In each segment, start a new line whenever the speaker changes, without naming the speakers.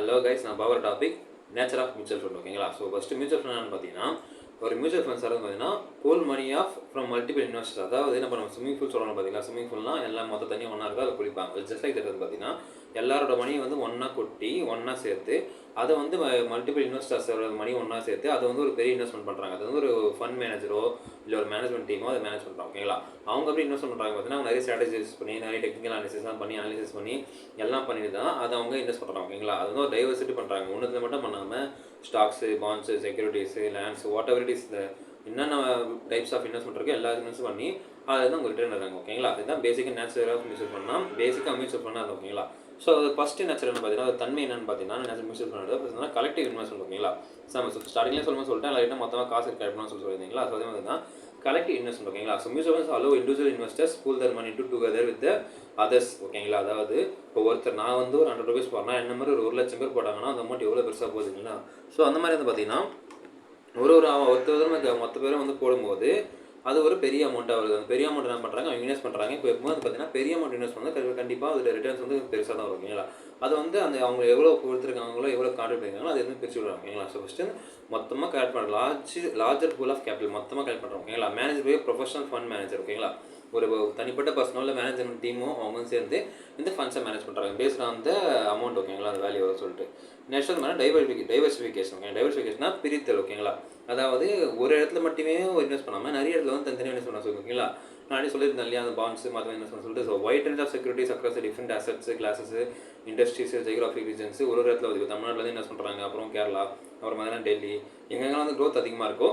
Hello guys, நான் power topic nature of mutual fund. ஓகேங்களா? So first mutual fund பார்த்தீங்கன்னா ஒரு மியூச்சுவல் ஃபண்ட்ஸ் பார்த்தீங்கன்னா pool money of from multiple investors. அதாவது என்ன நம்ம ஸ்விமிங் பூல் சொல்லணும் பார்த்தீங்களா? ஸ்விமிங் பூல்னா எல்லாம் மொத்த தண்ணி ஒன்றா இருக்கும், அதை குளிப்பாங்க. ஜஸ்ட் லைக் தட் பார்த்தீங்கன்னா எல்லாரோட மணியை வந்து ஒன்றா கொட்டி ஒன்றா சேர்த்து அதை வந்து மல்டிபிள் இன்வெஸ்டர்ஸோட மணி ஒன்றா சேர்த்து அதை வந்து ஒரு பெரிய இன்வெஸ்ட்மெண்ட் பண்ணுறாங்க. அது வந்து ஒரு ஃபண்ட் மேனேஜரோ இல்லை ஒரு மேனேஜ்மெண்ட் டீமோ அதை மேனேஜ் பண்ணுறாங்க. ஓகேங்களா? அவங்க எப்படி இன்வெஸ்ட் பண்ணுறாங்க பார்த்தீங்கன்னா அவங்க நிறைய ஸ்ட்ராட்டஜிஸ் பண்ணி நிறைய டெக்னிக்கல் அனாலிசிஸ்லாம் பண்ணி அனாலிசிஸ் பண்ணி எல்லாம் பண்ணிட்டு தான் அதை அவங்க இன்வெஸ்ட் பண்ணுறாங்க. ஓகேங்களா? அது வந்து ஒரு டைவர்சிட்டி பண்ணுறாங்க. ஒன்றுத்தில் மட்டும் பண்ணாமல் stocks, bonds, securities, lands, what ever it is, என்னென்ன டைப்ஸ் ஆஃப் இன்வெஸ்ட்மெண்ட் இருக்குது எல்லா இன்வெஸ்ட் பண்ணி அதை தான் அவங்க ரிட்டர்ன் தராங்க. ஓகேங்களா? அதுதான் பேசிக்காக நேச்சுரல் ஆஃப் மியூச்சுவல் ஃபண்ட்னா பேசிக்காக மியூச்சுவல் ஃபண்ட் அது. ஓகேங்களா? ஸோ அது ஃபஸ்ட்டு நேச்சர் என்ன பார்த்தீங்கன்னா அது தன்மை என்னென்னு பார்த்தீங்கன்னா நேச்சுரல் மியூச்சுவல் ஃபண்ட் பார்த்தீங்கன்னா கலெக்டிவ் இன்வெஸ்ட்மெண்ட். ஓகேங்களா? ஸ்டார்டிங்லேயே சொல்லிட்டேன் லைட்டாக மொத்தமாக காசு கிடைக்கணும்னு சொல்லியிருந்தீங்களா? ஸோ அதே மாதிரி தான் கலெக்டிவ் இன்வெஸ்ட்மெண்ட். ஓகேங்களா? So mutual funds allow individual investors pool their money together with others. ஓகேங்களா? அதாவது இப்போ ஒருத்தர் நான் வந்து ஒரு 100 rupees போடுறேன், என்ன மாதிரி ஒரு 1,00,000 பேர் போட்டாங்கன்னா அந்த அமௌண்ட் எவ்வளோ பெருசாக போகுதுங்களா? ஸோ அந்த மாதிரி வந்து பார்த்தீங்கன்னா ஒருத்தர் மொத்த பேரும் வந்து போடும்போது அது ஒரு பெரிய அமௌண்ட்டாக வருது. அந்த பெரிய அமௌண்ட் என்ன பண்ணுறாங்க, அவங்க இன்வெஸ்ட் பண்ணுறாங்க. இப்போ எப்போது பார்த்தீங்கன்னா பெரிய அமௌண்ட் இன்வெஸ்ட் பண்ணால் கண்டிப்பாக அதில் ரிட்டர்ன்ஸ் வந்து பெருசாக தான் வரும். ஓகேங்களா? அது வந்து அந்த அவங்க எவ்வளோ கொடுத்துருக்காங்களோ எவ்வளோ கான்ட்ரிபியூட் பண்ணியிருக்காங்களோ அது எதுவும் பிரிச்சு விடுறாங்க. ஓகேங்களா? ஸோ ஃபஸ்ட்டு மொத்தமாக கலெக்ட் பண்ணுறோம், லார்ஜர் பூல் ஆஃப் கேபிட்டல் மொத்தமாக கலெக்ட் பண்ணுறோம். ஓகேங்களா? மேனேஜர் போய் ப்ரொஃபஷனல் ஃபண்ட் மேனேஜர். ஓகேங்களா? ஒரு தனிப்பட்ட பர்சனோ இல்லை மேனேஜ்மெண்ட் டீமோ அவங்க சேர்ந்து இந்த ஃபண்ட்ஸை மேனேஜ் பண்ணுறாங்க பேஸ்ட் ஆன் த அமௌண்ட். ஓகேங்களா? அந்த வேல்யூ வர சொல்லிட்டு நெக்ஸ்ட் வந்து டைவர்சிஃபிகேஷன். ஓகே, டைவர்சிஃபிகேஷனா பிரித்தல். ஓகேங்களா? அதாவது ஒரு இடத்துல மட்டுமே இன்வெஸ்ட் பண்ணாமல் நிறைய இடத்துல வந்து தனித்தனியாக இன்வெஸ்ட் பண்ண. ஓகேங்களா? நான் சொல்லியிருந்தேன் இல்லையா, அந்த பாண்ட்ஸ் மற்ற இன்வெஸ்ட் பண்ண சொல்லிட்டு. So wide range of securities across different assets classes, industries, geographic regions ஒரு இடத்துல வந்து தமிழ்நாட்டில் இன்வெஸ்ட் பண்ணுறாங்க. அப்புறம் கேரளா, அப்புறம் பார்த்தீங்கன்னா டெல்லி, எங்கெங்கெல்லாம் வந்து க்ரோத் அதிகமாக இருக்கோ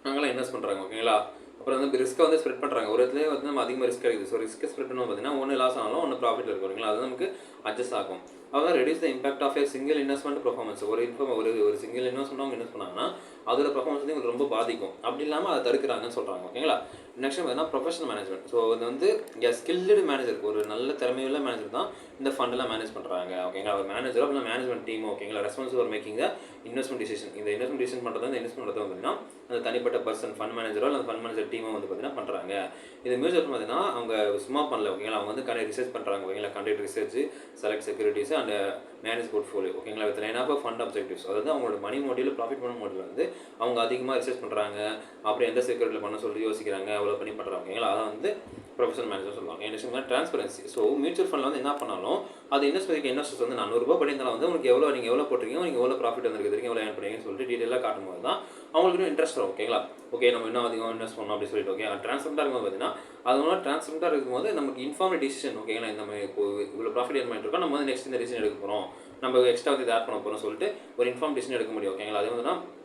அங்கெல்லாம் இன்வெஸ்ட் பண்ணுறாங்க. ஓகேங்களா? அப்புறம் வந்து ரிஸ்க்கை வந்து ஸ்ப்ரெட் பண்ணுறாங்க. ஒரு இடத்துல வந்து நம்ம அதிகமாக ரிஸ்க் கிடைக்குது. ஸோ ரிஸ்க்கை ஸ்ப்ரெட் பண்ணுவோம் பார்த்தீங்கன்னா ஒன்று லாஸ் ஆனாலும் ஒன்று ப்ராஃபிட் இருக்கும். ஓகேங்களா? அது நமக்கு அட்ஜஸ்ட் ஆகும். அதான் reduce the impact of a single investment performance. ஒரு சிங்கிள் இன்வெஸ்ட்மெண்ட் அவங்க இன்வெஸ்ட் பண்ணாங்கன்னா அதோட பர்ஃபார்மன்ஸ் வந்து உங்களுக்கு ரொம்ப பாதிக்கும். அப்படி இல்லாமல் அதை தடுக்கிறாங்கன்னு சொல்கிறாங்க. ஓகேங்களா? நெக்ஸ்ட் பார்த்தீங்கன்னா ப்ரொஃபஷனல் மேனேஜ்மெண்ட். ஸோ இது வந்து ஸ்கில்டு மேனேஜர், ஒரு நல்ல திறமையுள்ள மேனேஜர் தான் இந்த ஃபண்டெல்லாம் மேனேஜ் பண்ணுறாங்க. ஓகேங்களா? ஒரு மேனேஜரோ அப்படின்னா மேனேஜ்மெண்ட் டீம். ஓகேங்களா? Responsible for making the investment decision. இந்த இன்வெஸ்ட்மெண்ட் டிசிஷன் பண்ணுறது இந்த இன்வெஸ்ட்மெண்ட் பண்ணுறது பார்த்தீங்கன்னா அந்த தனிப்பட்ட பர்சன் ஃபண்ட் மேனேஜரோ இல்லை ஃபண்ட் மேனேஜர் டீமோ வந்து பார்த்தீங்கன்னா பண்ணுறாங்க. இது மியூச்சுவல் ஃபண்ட் பார்த்தீங்கன்னா அவங்க சும்மா பண்ணல. ஓகேங்களா? அவங்க வந்து ரிசர்ச் பண்ணுறாங்க. ஓகேங்களா? Conduct research, select securities and manage portfolio. ஓகேங்களா? With line of fund objectives. அதாவது அவங்களோட மணி மோடியில் ப்ராஃபிட் பண்ண மோடியில் வந்து அவங்க அதிகமாக ரிசர்ச் பண்ணுறாங்க. அப்புறம் எந்த செக்யூரிட்டியில் பண்ண சொல்லி யோசிக்கிறாங்க, அவ்வளோ பண்ணி பண்ணுறாங்க. ஓகேங்களா? அதான் வந்து ப்ரொஃபஷனல் மேனேஜர் சொல்லுவாங்க. Next transparency. ஸோ மியூச்சுவல் ஃபண்டில் வந்து என்ன பண்ணாலும் அது இன்வெஸ்டர்ஸ் வந்து 400 ரூபாய் பண்ணியிருந்தாலும் வந்து உங்களுக்கு நீங்கள் எவ்வளோ போட்டிருக்கீங்க, நீங்கள் எவ்வளோ ப்ராஃபிட் வந்துருக்கு, எவ்வளோ ஏர்ன் பண்ணுறீங்கன்னு சொல்லிட்டு டீட்டெயிலாக காட்டும்போது தான் அவங்களுக்கு இன்ட்ரெஸ்ட் வரும். ஓகேங்களா? ஓகே, நம்ம இன்னும் அதிகமாக இன்வெஸ்ட் பண்ணணும் அப்படின்னு சொல்லிட்டு. ஓகே, ட்ரான்ஸ்பரண்டாக இருக்கும்போது பார்த்தீங்கன்னா அதனால ட்ரான்ஸ்பரண்டாக இருக்கும்போது நமக்கு இன்ஃபார்ம் டிசிஷன். ஓகேங்களா? நம்ம இப்போ இவ்வளோ ப்ராஃபிட் ஏர்ன் பண்ணிட்டு இருக்கோம், நம்ம வந்து நெக்ஸ்ட் இந்த டிசிஷன் எடுக்க போகிறோம், நம்ம எக்ஸ்ட்ரா வந்து இதை ஆட் பண்ண போகிறோம் சொல்லிட்டு ஒரு இன்ஃபார்ம் டிசிஷன் எடுக்க முடியும். ஓகேங்களா? அது வந்து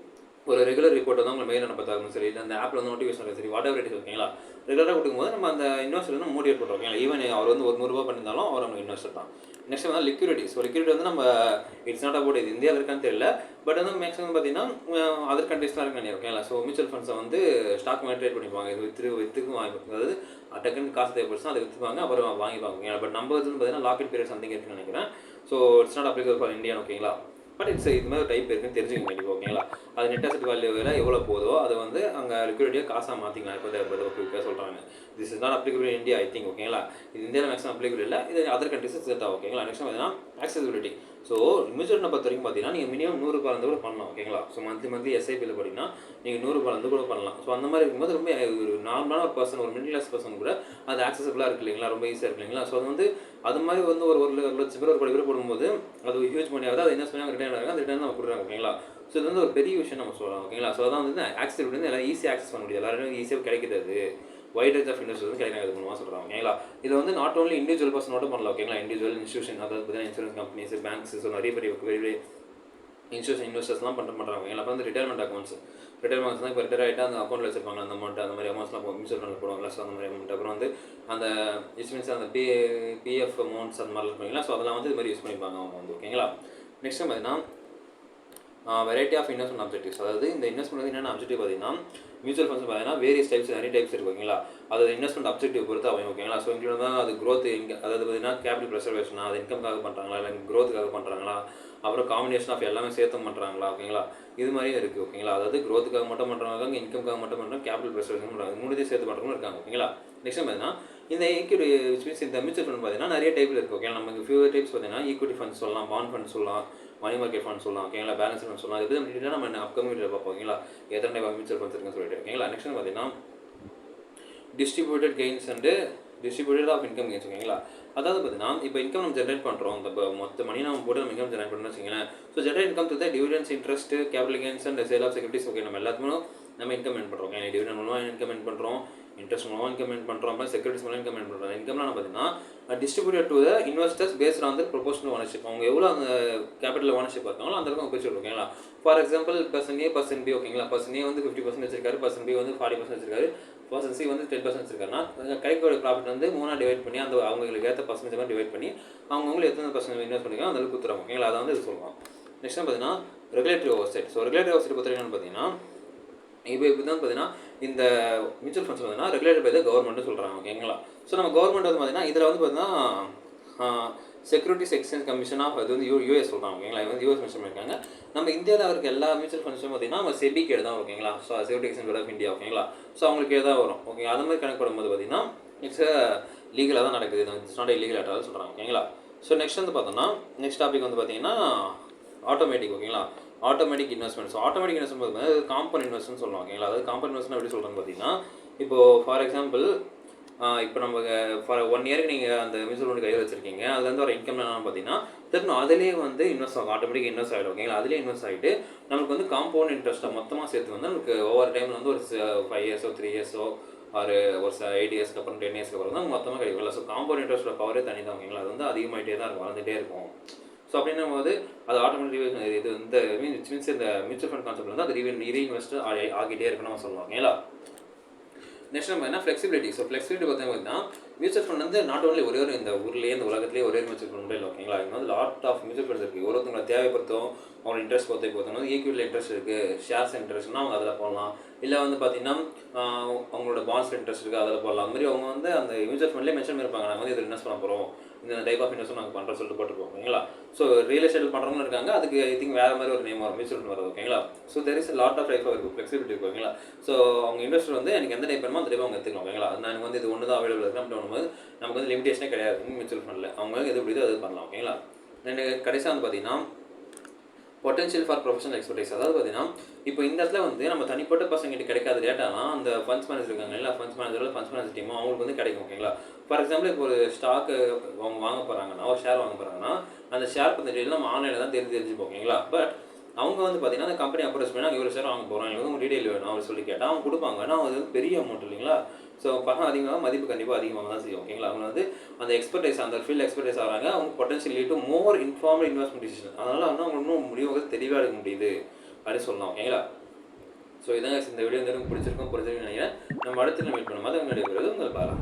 ஒரு ரெகுலர் ரிப்போர்ட் வந்து உங்களை மெயில் அனுப்பத்தாலும் சரி, இல்லை அந்த ஆப்பில் வந்து நோட்டிஃபிகேஷன் சரி, வாட் எவர் இட் இஸ். ஓகேங்களா? ரெகுலராக கொடுக்கும்போது நம்ம அந்த இன்வெஸ்டர் வந்து மோட்டிவேட் பண்ணுறோம். ஓகேங்களா? ஈவன் அவர் வந்து ஒரு 100 ரூபா பண்ணியிருந்தாலும் அவர் நம்ம இன்வெஸ்டர் தான். நெக்ஸ்ட் வந்து லிக்விடிட்டி. ஸோ லிக்விடிட்டி வந்து நம்ம இட்ஸ் நாட் அபவுட் இது இந்தியாவில் இருக்கான்னு தெரியல, பட் வந்து மேக்ஸிமம் பார்த்தீங்கன்னா அதர் கண்ட்ரீஸ்லாம் இருக்குன்னு. ஓகேங்களா? ஸோ மியூச்சுவல் ஃபண்ட்ஸை வந்து ஸ்டாக் மாதிரி ட்ரேட் பண்ணிப்பாங்க. இது வித்துக்கும் வாங்கிப்பாங்க. அதாவது டக்குன்னு காசு தேவைப்படுச்சுன்னா அதை விற்றுப்பாங்க, அப்புறம் வாங்கிப்பாங்க. ஓகேங்களா? பட் நம்ம வந்து பார்த்தீங்கன்னா லாக்கெட் பீரியட் சம்திங் இருக்குன்னு நினைக்கிறேன். So it's not applicable for India. ஓகேங்களா? பட் இது மாதிரி டைப் இருக்குன்னு தெரிஞ்சுக்க வேண்டியது. ஓகேங்களா? அது நெட் அசெட் வேல்யூவில் எவ்வளோ போதோ அதை வந்து அங்கே லிக்விடிட்டியாக காசாக மாற்றிக்கலாம். இப்போ தேவைப்படுது சொல்கிறாங்க. This is not applicable in India, I think. ஓகேங்களா? இது இந்தியாவில் மேக்ஸிமம் அப்ளிகபிள் இல்லை, இது அதர் கண்ட்ரீஸ் செட் ஆகும். ஓகேங்களா? நெக்ஸ்ட் பார்த்தீங்கன்னா ஆக்சசிபிலிட்டி. ஸோ மியூச்சுவல் ஃபண்டை பொறுத்த வரைக்கும் பார்த்தீங்கன்னா நீங்கள் மினிமம் 100 ரூபாய் கூட பண்ணலாம். ஓகேங்களா? ஸோ மந்த்லி எஸ்ஐபியில் போட்டிங்கன்னா நீங்கள் 100 ரூபாய் கூட பண்ணலாம். ஸோ அந்த மாதிரி இருக்கும்போது ரொம்ப ஒரு நார்மலான ஒரு பர்சன், ஒரு மிடில் கிளாஸ் பர்சன் கூட அது ஆக்சசிபிளாக இருக்குது இல்லைங்களா? ரொம்ப ஈஸியாக இருக்கு இல்லைங்களா? ஸோ அது வந்து அது மாதிரி வந்து ஒரு 1,00,000 பேர் ஒரு 10 பேர் போடும்போது அது ஹியூஜ் மணி ஆகுது. அது இன்வெஸ்ட் பண்ணி ரிட்டர்ன் ஆகுது. அந்த ரிட்டர்ன் நம்ம கொடுக்குறாங்க. ஓகேங்களா? ஸோ இது வந்து ஒரு பெரிய விஷயம் நம்ம சொல்லலாம். ஓகேங்களா? ஸோ அதான் வந்து ஆக்சசிபிலிட்டி வந்து எல்லாம் ஈஸியாக ஆக்சஸ் பண்ண முடியாது, எல்லாரும் ஈஸியாக கிடைக்கிறது. வைட் ரேஞ்ச் ஆஃப் இன்வெஸ்டர்ஸ் வந்து கிடைக்கிறது மூலமாக சொல்கிறாங்க. ஓகேங்களா? இது வந்து நாட் ஓன்லி இண்டிவிஜுவல் பர்சன் மட்டும் பண்ணலாம். ஓகேங்களா? இண்டிவிஜுவல் இன்ஸ்டியூஷன், அதாவது பார்த்தீங்கன்னா இன்சூரன்ஸ் கம்பெனிஸ், பேங்க்ஸ், ஸோ நிறைய பெரிய இன்வெஸ்டர்ஸ்லாம் பண்ணுறாங்க. ஓகேங்களா? அப்போ வந்து ரிட்டையர்மெண்ட் அக்கௌண்ட்ஸ் தான் இப்போ ரிட்டையர் ஆகிட்டு அந்த அக்கௌண்ட்டில் வச்சிருப்பாங்க. அந்த அமௌண்ட் அந்த மாதிரி அமௌண்ட்ஸ்லாம் மியூச்சுவல் ஃபண்டில் போடுவாங்களா? ஸோ அந்த மாதிரி அமௌண்ட். அப்புறம் வந்து அந்த மீன்ஸ் அந்த பிஎஃப் அமௌண்ட்ஸ் அந்த மாதிரிலாம் இருப்பாங்களா? ஸோ அதெல்லாம் வந்து இது மாதிரி யூஸ் பண்ணிப்பாங்க அவங்க வந்து. ஓகேங்களா? நெக்ஸ்ட் பார்த்தீங்கன்னா வெரைட்டி ஆஃப் இன்வெஸ்ட்மெண்ட் அப்ஜெக்டிவ்ஸ். அதாவது இந்த இன்வெஸ்ட்மெண்ட் வந்து என்னென்ன அப்ஜெக்டிவ் பார்த்தீங்கன்னா மியூச்சுவல் ஃபண்ட்ஸ் பார்த்தீங்கன்னா வேரியஸ் டைப்ஸ், நிறைய டைப்ஸ் இருக்குது. ஓகேங்களா? அது இன்வெஸ்ட்மெண்ட் அப்ஜெக்டிவ் பொறுத்து அவங்க. ஓகேங்களா? ஸோ இன்க்ளூட் தான் அது க்ரோத், அதாவது பார்த்தீங்கன்னா கேபிட்டல் ப்ரிசர்வேஷனா, அது இன்கம்காக பண்ணுறாங்களா, இல்லை க்ரோத்துக்காக பண்ணுறாங்களா, அப்புறம் காம்பினேஷன் ஆஃப் எல்லாமே சேர்த்து பண்ணுறாங்களா. ஓகேங்களா? இது மாதிரியும் இருக்குது. ஓகேங்களா? அதாவது க்ரோத்துக்காக மட்டும் பண்ணுறவங்க, இன்கம்காக மட்டும் பண்ணுறாங்க, கேபிட்டல் ப்ரிசர்வேஷன் பண்ணுறாங்க, மூணுத்தையும் சேர்த்து பண்ணுறவங்க இருக்காங்க. ஓகேங்களா? நெக்ஸ்ட் பார்த்தீங்கன்னா இந்த ஈக்விட்டி மீன்ஸ் இந்த மியூச்சுவல் ஃபண்ட் பார்த்தீங்கன்னா நிறைய டைப்பில் இருக்குது. ஓகே, நமக்கு ஃபியூ டைப்ஸ் பார்த்தீங்கன்னா ஈக்விட்டி ஃபண்ட்ஸ் சொல்லலாம், பாண்ட் ஃபண்ட்ஸ் சொல்லலாம், மணி மார்க்கெட் ஃபண்ட் சொல்லலாம் ஓகேங்களா, பேலன்ஸ் ஃபண்ட் சொல்லலாம். இது டீட்டெயிலாக நம்ம அப்கமிங் வீடியோ பார்ப்போம் ஓகேங்களா, எத்தனை டைப் ஆஃப் மியூச்சுவல் ஃபண்ட்ஸ் இருக்குன்னு சொல்லிட்டு ஓகேங்களா. நெக்ஸ்ட் பார்த்தீங்கன்னா distributed gains and distributed of income gains ஓகேங்களா. அதாவது பார்த்தீங்கன்னா இப்போ இன்கம் நம்ம ஜென்ரேட் பண்ணுறோம், இந்த மொத்த மணி நம்ம போட்டு நம்ம இன்கம் ஜென்ரேட் பண்ணணும்னு வச்சுங்களேன். ஸோ generate income to dividends, interest, capital gains and sale of securities okay, நம்ம எல்லாத்துமே நம்ம இன்கம் என் பண்ணுறோம் ஓகே. டிவிடெண்ட் மூலமாக இன்கம் என் பண்ணுறோம், இன்ட்ரெஸ்ட் மூலமாக இன்கம் என் பண்ணுறோம், அப்புறம் செக்யூரிட்டிஸ் மூலம் இன்கம் என் பண்ணுறோம். இன்கம்லாம் பார்த்தீங்கன்னா distributed to the investors based on the proportional ownership. அவங்க எவ்வளோ அந்த கேபிட்டல் ஓனர்ஷிப் இருக்காங்களோ அந்த அளவுக்கு அவங்க பிரிச்சு ஓகேங்களா. For example person A person B ஓகேங்களா. பர்சன் ஏ வந்து 50% வச்சிருக்காரு, பர்சன் பி வந்து 40% வச்சிருக்காரு, பர்சன் சி வந்து 10% வச்சிருக்காருன்னா கைக்கோட ப்ராஃபிட் வந்து 3 டிவைட் பண்ணி அந்த அவங்களுக்கு ஏற்ற பர்சன்டேஜ் மாதிரி டிவைட் பண்ணி அவங்களுக்கு எத்தனை பர்சன்ட் இன்வெஸ்ட் பண்ணிக்கலாம் அந்த அளவுக்கு கொடுத்துருவாங்க ஓகேங்களா. அதை வந்து இது சொல்லுவாங்க. நெக்ஸ்ட் பார்த்தீங்கன்னா regulatory oversight. So regulatory oversight பார்த்தீங்கன்னா பார்த்தீங்கன்னா இப்போ தான் பார்த்தீங்கன்னா இந்த மியூச்சுவல் ஃபண்ட்ஸ் பார்த்தீங்கன்னா ரெகுலேட்டட் பை த கவர்மெண்ட்டு சொல்கிறாங்க ஓகேங்களா. ஸோ நம்ம கவர்மெண்ட் வந்து பார்த்தீங்கன்னா இதில் வந்து பார்த்தீங்கன்னா செக்யூரிட்டிஸ் எக்ஸ்சேஞ்ச் கமிஷன் ஆஃப் அது வந்து யூஎஸ் சொல்கிறாங்க ஓகேங்களா. இது வந்து யூஎஸ் மென்ஷன் பண்ணியிருக்காங்க. நம்ம இந்தியாவில் இருக்க எல்லா மியூச்சுவல் ஃபண்ட்ஸும் பார்த்தீங்கன்னா நம்ம செபி கீழே தான் ஓகேங்களா. So security exchange board of India ஓகேங்களா. ஸோ அவங்களுக்கு தான் வரும் ஓகே. அது மாதிரி கணக்கு போடும்போது பார்த்தீங்கன்னா இட்ஸ் லீகலாக தான் நடக்குது, it's not illegal at all சொல்கிறாங்க ஓகேங்களா. ஸோ நெக்ஸ்ட் வந்து பார்த்தோம்னா நெக்ஸ்ட் டாபிக் வந்து பார்த்தீங்கன்னா ஆட்டோமேட்டிக் ஓகேங்களா. Automatic investment. So automatic investment பார்த்தீங்கன்னா காம்பவுண்ட் இன்வெஸ்ட்மெண்ட் சொல்லுவாங்க ஓகேங்களா. அதாவது காம்பவுண்ட் இன்வெஸ்ட்மெண்ட் எப்படி சொல்கிறாங்க பார்த்தீங்கன்னா இப்போது ஃபார் எக்ஸாம்பிள் இப்போ நம்ம ஃபார் 1 இயருக்கு நீங்கள் அந்த மியூச்சுவல் ஃபண்ட் கையில் வச்சிருக்கீங்க, அதுலேருந்து ஒரு இன்கம் என்னன்னு பார்த்தீங்கன்னா திரும்ப அதிலே வந்து இன்வெஸ்ட் ஆகும், ஆட்டோமேட்டிக் இன்வெஸ்ட் ஆகிடும் ஓகேங்களா. அதிலே இன்வெஸ்ட் ஆகிட்டு நமக்கு வந்து காம்பவுண்ட் இன்ட்ரெஸ்ட்டாக மொத்தமாக சேர்த்து வந்து நமக்கு ஒவ்வொரு டைமில் வந்து ஒரு 5 இயர்ஸோ 3 இயர்ஸோ ஒரு 8 இயர்ஸ்க்கு அப்புறம் 10 இயர்ஸ்க்கு அப்புறம் தான் மொத்தமாக கிடைக்கும். ஸோ காம்பவுண்ட் இன்ட்ரெஸ்ட்டோட பவரே தனி தான் ஓகேங்களா. அது வந்து அதிகமாகிட்டே தான் இருக்கும், வளர்ந்துகிட்டே இருக்கும். ஸோ அப்படின்னும் போது அது ஆட்டோமேட்டிக் இது இந்த மீன்ஸ் இந்த மியூச்சுவல் ஃபண்ட் கான்செப்ட் வந்து அது ரீஇன்வெஸ்ட் ஆகிட்டே இருக்குன்னு நம்ம சொல்லுவாங்க ஓகேங்களா. நெக்ஸ்ட் நம்ம என்ன ஃப்ளெக்சிபிலிட்டி. ஸோ ஃப்ளெக்சிபிலிட்டி பார்த்தீங்கன்னா மியூச்சுவல் ஃபண்ட் வந்து நாட் ஓன்லி ஒரே ஒரு இந்த ஊர்லேயே இந்த உலகத்துலேயே ஒரே மியூச்சுவல் ஃபண்ட் இல்லை ஓகேங்களா. இங்கே வந்து லாட் ஆஃப் மியூச்சுவல் ஃபண்ட்ஸ் இருக்குது. ஒருத்தவங்களை தேவைப்படுத்தும், அவங்களோட இன்ட்ரெஸ்ட் பொறுத்தவங்க ஈக்விட்டியில் இன்ட்ரெஸ்ட் இருக்குது, ஷேர்ஸ் இன்ட்ரெஸ்ட்னா அவங்க அதில் போடலாம். இல்லை வந்து பார்த்தீங்கன்னா அவங்களோட பாண்ட்ஸில் இன்ட்ரெஸ்ட் இருக்குது அதில் போடலாம். அந்த மாதிரி அவங்க வந்து அந்த மியூச்சுவல் ஃபண்ட்லேயே மென்ஷன் பண்ணியிருப்பாங்க, நாங்கள் வந்து இதில் இன்வெஸ்ட் பண்ண போகிறோம், இந்த டைப் ஆஃப் இன்வெஸ்ட் நாங்கள் பண்ணுறோம் சொல்லிட்டு போட்டுருப்போம் ஓகேங்களா. ஸோ ரியல் எஸ்டேட் பண்ணுறவங்களும் இருக்காங்க, அதுக்கு ஐ திங்க் வேறு மாதிரி ஒரு நேம் வரும், மியூச்சுவல் ஃபண்ட் வரும் ஓகேங்களா. So there is lot of type இருக்குது, ஃப்ளெக்சிபிலிட்டி இருக்குது ஓகேங்களா. ஸோ அவங்க இன்வெஸ்டர் வந்து எனக்கு எந்த டைப் வேணுமோ அந்த டைப் அவங்க எடுத்துக்கலாம் ஓகேங்களா. அது எனக்கு வந்து இது ஒன்று தான் அவைலபிள் இருக்குது அப்படின்னு பண்ணும்போது நமக்கு வந்து லிமிடேஷனே கிடையாது மியூச்சுவல் ஃபண்டில், அவங்க எது பிடிச்சோ அது பண்ணலாம் ஓகேங்களா. கடைசியாக வந்து பார்த்தீங்கன்னா பொட்டன்ஷியல் ஃபார் ப்ரொஃபஷனல் எக்ஸ்பர்டைஸ். அதாவது பார்த்தீங்கன்னா இப்போ இந்த இடத்துல வந்து நம்ம தனிப்பட்ட பசங்கிட்ட கிடைக்காத டேட்டாலாம் அந்த ஃபண்ட்ஸ் மேனேஜர் இருக்காங்க இல்லை, ஃபண்ட்ஸ் மேனேஜர் டீமோ அவங்களுக்கு வந்து கிடைக்கும் ஓகேங்களா. ஃபார் எக்ஸாம்பிள் இப்போ ஒரு ஸ்டாக்கு அவங்க வாங்க போகிறாங்கன்னா, ஒரு ஷேர் வாங்க போகிறாங்கன்னா அந்த ஷேர் பற்றி டீட்டெயில் நம்ம ஆன்லைனில் தான் தெரிஞ்சுப்போம் ஓகேங்களா. பட் அவங்க வந்து பார்த்தீங்கன்னா அந்த கம்பெனி அப்ரோச் பண்ணி நாங்கள் இவ்வளோ ஷேர் வாங்க போகிறோம், எனக்கு வந்து உங்கள் டீட்டெயில் வேணும் அவர் சொல்லி கேட்டால் அவங்க கொடுப்பாங்க. ஆனால் அது வந்து பெரிய அமௌண்ட் இல்லைங்களா. ஸோ பணம் அதிகமாக மதிப்பு கண்டிப்பாக அதிகமாக தான் செய்யும் ஓகேங்களா. அவங்க வந்து அந்த எக்ஸ்பர்டைஸ் அந்த ஃபீல்டு எக்ஸ்பர்டைஸ் ஆகிறாங்க, அவங்க potential lead to more informed investment decision. அதனால் வந்து அவங்க இன்னும் முடிவு தெளிவாக எடுக்க முடியுது அப்படின்னு சொல்லலாம் ஓகேங்களா. ஸோ இதாங்க இந்த வீடியோ வந்து எனக்கு பிடிச்சிருக்கோம் நினைக்கிறேன். நம்ம அடுத்து மீட் பண்ணும்போது உங்களுடைய உங்கள் பாரா.